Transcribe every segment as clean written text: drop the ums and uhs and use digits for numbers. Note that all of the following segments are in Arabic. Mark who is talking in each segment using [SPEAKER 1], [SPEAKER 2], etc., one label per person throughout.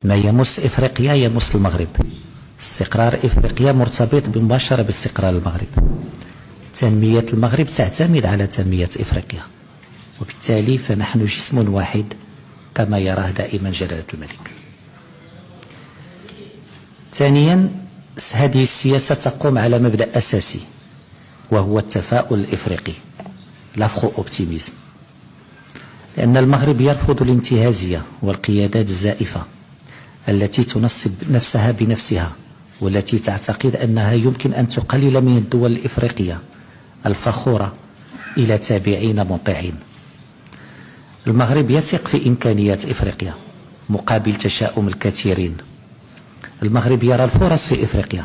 [SPEAKER 1] ما يمس إفريقيا يمس المغرب. استقرار إفريقيا مرتبط بمباشرة باستقرار المغرب. تنمية المغرب تعتمد على تنمية إفريقيا، وبالتالي فنحن جسم واحد كما يراه دائما جلالة الملك. ثانيا، هذه السياسة تقوم على مبدأ أساسي وهو التفاؤل الإفريقي، لافخو أوبتيميزم، لأن المغرب يرفض الانتهازية والقيادات الزائفة التي تنصب نفسها بنفسها، والتي تعتقد أنها يمكن أن تقلل من الدول الإفريقية الفخورة إلى تابعين مطيعين. المغرب يثق في إمكانيات إفريقيا مقابل تشاؤم الكثيرين. المغرب يرى الفرص في إفريقيا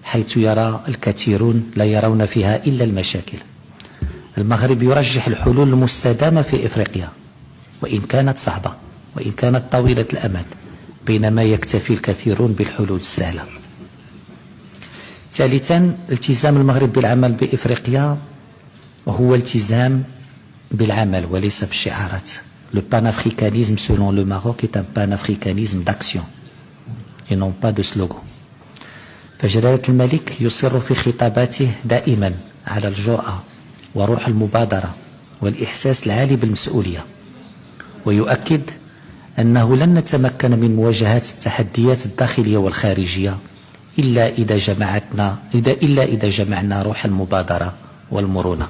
[SPEAKER 1] حيث يرى الكثيرون لا يرون فيها إلا المشاكل. المغرب يرجح الحلول المستدامة في إفريقيا وإن كانت صعبة وإن كانت طويلة الأمد، بينما يكتفي الكثيرون بالحلول السهلة. ثالثا، التزام المغرب بالعمل بإفريقيا وهو التزام بالعمل وليس بالشعارات. Le panafricanisme selon le Maroc est un panafricanisme d'action et non pas de slogan. فجلالة الملك يصر في خطاباته دائما على الجرأة وروح المبادرة والإحساس العالي بالمسؤولية، ويؤكد أنه لن نتمكن من مواجهة التحديات الداخلية والخارجية إلا إذا جمعنا روح المبادرة والمرونة.